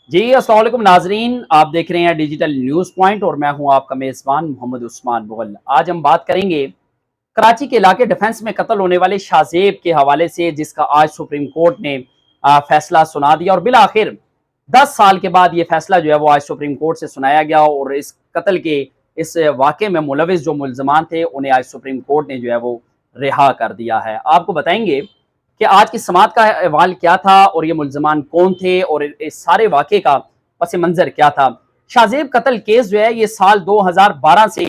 जी अस्सलाम वालेकुम नाजरीन, आप देख रहे हैं डिजिटल न्यूज़ पॉइंट और मैं हूं आपका मेज़बान मोहम्मद उस्मान मुगल। आज हम बात करेंगे कराची के इलाके डिफेंस में कत्ल होने वाले शाहजेब के हवाले से, जिसका आज सुप्रीम कोर्ट ने फैसला सुना दिया और बिल आखिर 10 साल के बाद ये फैसला जो है वो आज सुप्रीम कोर्ट से सुनाया गया और इस कत्ल के इस वाक़े में मुलविस जो मुल्ज़मान थे उन्हें आज सुप्रीम कोर्ट ने जो है वो रिहा कर दिया है। आपको बताएंगे कि आज की समात का अहवाल क्या था और ये मुल्ज़मान कौन थे और इस सारे वाक़े का पस मंज़र क्या था। शाहजेब कत्ल केस जो है ये साल 2012 से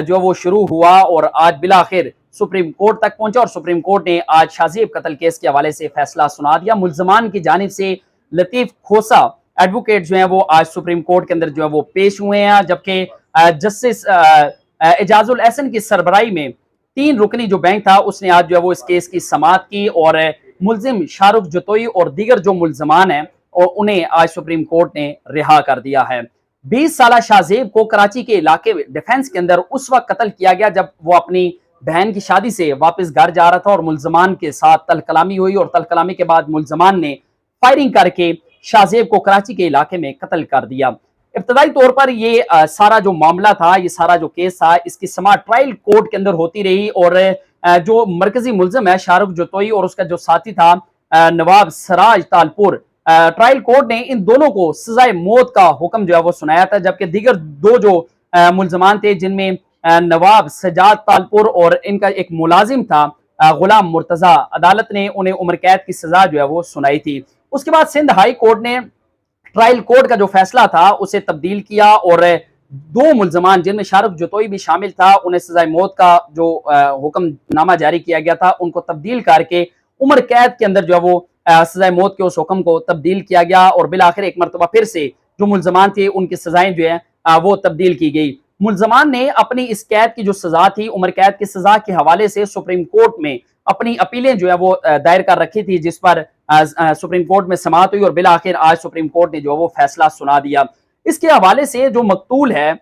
जो वो शुरू हुआ और आज बिलाखिर सुप्रीम कोर्ट तक पहुंचा और सुप्रीम कोर्ट ने आज शाहजेब कत्ल केस के हवाले से फैसला सुना दिया। मुल्ज़मान की जानिब से लतीफ़ खोसा एडवोकेट जो है वो आज सुप्रीम कोर्ट के अंदर जो है वो पेश हुए हैं, जबकि जस्टिस एजाजुल एहसन की सरबराही में 3 रुकनी जो बेंच था उसने आज जो है वो इस केस की समाअत की और मुल्जिम शाहरुख जतोई और दीगर जो मुल्ज़मान हैं और उन्हें आज सुप्रीम कोर्ट ने रिहा कर दिया है। 20 साल शाहजेब को कराची के इलाके डिफेंस के अंदर उस वक्त कत्ल किया गया जब वो अपनी बहन की शादी से वापस घर जा रहा था और मुल्ज़मान के साथ तलकलामी हुई और तलकलामी के बाद मुल्ज़मान ने फायरिंग करके शाहजेब को कराची के इलाके में कत्ल कर दिया। इब्तदाई तौर पर ये सारा जो मामला था, ये सारा जो केस था, इसकी समाअत ट्रायल कोर्ट के अंदर होती रही और जो मरकजी मुल्जिम है शाहरुख जतोई और उसका जो साथी था नवाब सराज तालपुर, ट्रायल कोर्ट ने इन दोनों को सजाए मौत का हुक्म जो है वो सुनाया था, जबकि दीगर दो जो मुल्जमान थे जिनमें नवाब सजाद तालपुर और इनका एक मुलाजिम था गुलाम मुर्तजा, अदालत ने उन्हें उम्र कैद की सजा जो है वो सुनाई थी। उसके बाद सिंध हाई कोर्ट ने ट्रायल कोर्ट का जो फैसला था उसे तब्दील किया और दो मुल्जमान जिनमें शाहरुख जतोई भी शामिल था उन्हें सजाए मौत का जो हुक्मनामा जारी किया गया था उनको तब्दील करके उम्र कैद के अंदर जो है वो सजाए मौत के उस हुक्म को तब्दील किया गया और बिल आखिर एक मरतबा फिर से जो मुल्जमान थे उनकी सजाएं जो है वो तब्दील की गई। मुल्जमान ने अपनी इस कैद की जो सजा थी, उम्र कैद की सजा के हवाले से सुप्रीम कोर्ट में अपनी अपीलें जो है वो दायर कर रखी थी, जिस पर सुप्रीम कोर्ट में समाअत हुई और बिल आखिर आज सुप्रीम कोर्ट ने जो वो फैसला सुना दिया। इसके हवाले से जो मकतूल है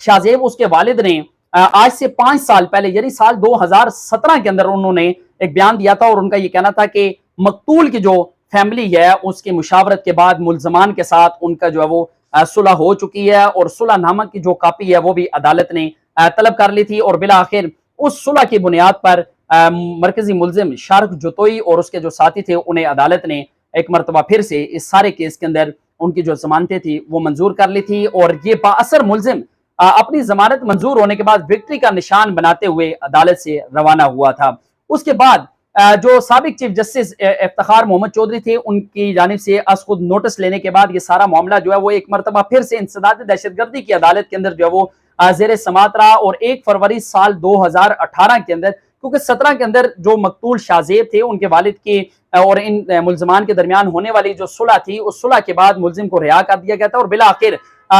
शाहजेब, उसके वालिद ने आज से 5 साल पहले यानी साल 2017 के अंदर उन्होंने एक बयान दिया था और उनका ये कहना था कि मकतूल की जो फैमिली है उसकी मुशावरत के बाद मुल्जमान के साथ उनका जो है वो सुलह हो चुकी है और सुलहनामा की जो कापी है वो भी अदालत ने तलब कर ली थी और बिल आखिर उस सुलह की बुनियाद पर मरकजी मुल्जिम शाहरुख जतोई और उसके जो साथी थे उन्हें अदालत ने एक मरतबा फिर से इस सारे केस के अंदर उनकी जो जमानतें थी वो मंजूर कर ली थी और ये बाअसर मुल्जिम अपनी जमानत मंजूर होने के बाद विक्ट्री का निशान बनाते हुए अदालत से रवाना हुआ था। उसके बाद जो साबिक चीफ जस्टिस इफ्तिखार मोहम्मद चौधरी थे उनकी जानिब से अस खुद नोटिस लेने के बाद ये सारा मामला जो है वो एक मरतबा फिर से इंसदाद दहशतगर्दी की अदालत के अंदर जो है वो जेर समाअत रहा और 1 फरवरी साल 2018 के अंदर, क्योंकि 17 के अंदर जो मकतूल शाहजेब थे उनके वालिद के और इन मुल्जमान के दरमियान होने वाली जो सुलह थी उस सुलह के बाद मुल्जिम को रिहा कर दिया गया था और बिल आखिर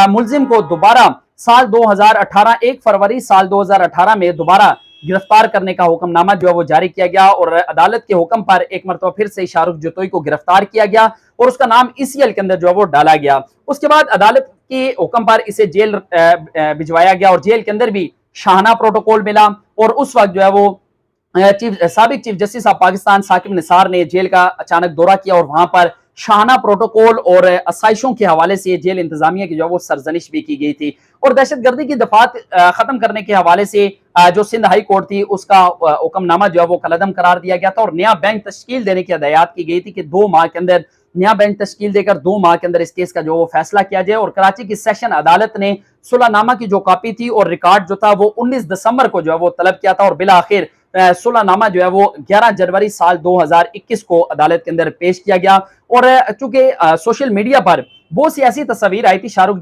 मुल्जिम को दोबारा साल 2018 1 फरवरी साल 2018 में दोबारा गिरफ्तार करने का हुक्मनामा जो है वो जारी किया गया और अदालत के हुक्म पर एक मरतबा फिर से शाहरुख जतोई को गिरफ्तार किया गया और उसका नाम ECL के अंदर जो है वो डाला गया। उसके बाद अदालत के हुक्म पर इसे जेल भिजवाया गया और जेल के अंदर भी शाहना प्रोटोकॉल मिला और उस वक्त जो है वो साबिक chief justice of Pakistan Saqib Nisar ने जेल का अचानक दौरा किया और वहां पर शाहना प्रोटोकॉल और आसाइशों के हवाले से जेल इंतजामिया की जो वो सरजनिश भी की गई थी और दहशतगर्दी की दफात खत्म करने के हवाले से जो सिंध हाई कोर्ट थी उसका हुक्मनामा जो है वो कलअदम करार दिया गया था और नया बैंक तश्कील देने की हदायत की गई थी कि 2 माह के अंदर नया बैंक तश्कील देकर 2 माह के अंदर इस केस का जो वो फैसला किया जाए और कराची की सेशन अदालत ने सुलहनामा की जो कॉपी थी और रिकॉर्ड जो था वो 19 दिसंबर को जो है वो तलब किया था और बिल आखिर सुलहनामा जो है वो 11 जनवरी साल 2021 को अदालत के अंदर पेश किया गया और चूंकि सोशल मीडिया पर बहुत सी ऐसी तस्वीर आई थी शाहरुख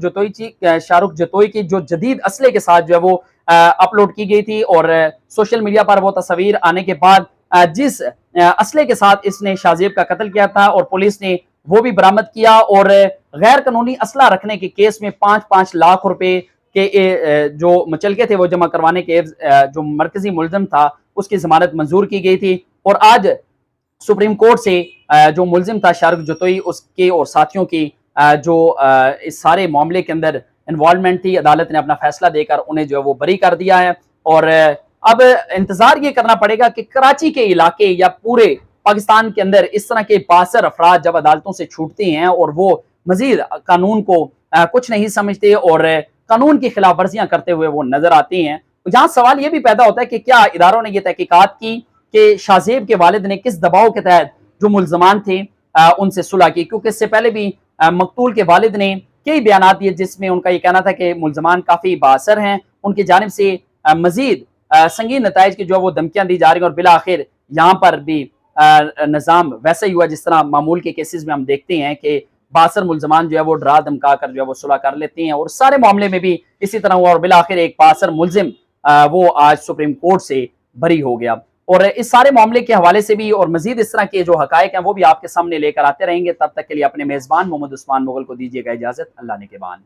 जतोई की जो जदीद असले के साथ जो है वो अपलोड की गई थी और सोशल मीडिया पर वो तस्वीर आने के बाद जिस असले के साथ इसने शाहजेब का कत्ल किया था और पुलिस ने वो भी बरामद किया और गैर कानूनी असला रखने के केस में 5-5 लाख रुपए के जो मुचलके थे वो जमा करवाने के जो मरकजी मुल्जिम था उसकी जमानत मंजूर की गई थी और आज सुप्रीम कोर्ट से जो मुल्जिम था शाहरुख जतोई उसके और साथियों की जो इस सारे मामले के अंदर इन्वॉल्वमेंट थी, अदालत ने अपना फैसला देकर उन्हें जो है वो बरी कर दिया है और अब इंतजार ये करना पड़ेगा कि कराची के इलाके या पूरे पाकिस्तान के अंदर इस तरह के 62 अफराद जब अदालतों से छूटते हैं और वो मजीद कानून को कुछ नहीं समझते और कानून की खिलाफ वर्जियां करते हुए वो नजर आते हैं। तो जहां सवाल ये भी पैदा होता है कि क्या इदारों ने यह तहकीकात की कि शाहजेब के वालिद ने किस दबाव के तहत जो मुल्जमान थे उनसे सुलह की, क्योंकि इससे पहले भी मकतूल के वालिद ने कई बयान दिए जिसमें उनका यह कहना था कि मुल्जमान काफी बाअसर हैं, उनकी जानिब से मजीद संगीन नताइज की जो वो धमकियां दी जा रही हैं और बिला आखिर यहाँ पर भी निज़ाम वैसा ही हुआ जिस तरह मामूल के केसेस में हम देखते हैं कि बासर मुल्जमान जो है वो डरा धमका कर जो है वो सुलह कर लेते हैं, और सारे मामले में भी इसी तरह हुआ और बिला आखिर एक बासर मुल्जिम वो आज सुप्रीम कोर्ट से बरी हो गया। और इस सारे मामले के हवाले से भी और मजीद इस तरह के जो हकायक हैं वो भी आपके सामने लेकर आते रहेंगे। तब तक के लिए अपने मेजबान मोहम्मद उस्मान मुगल को दीजिएगा इजाजत। अल्लाह ने के बान।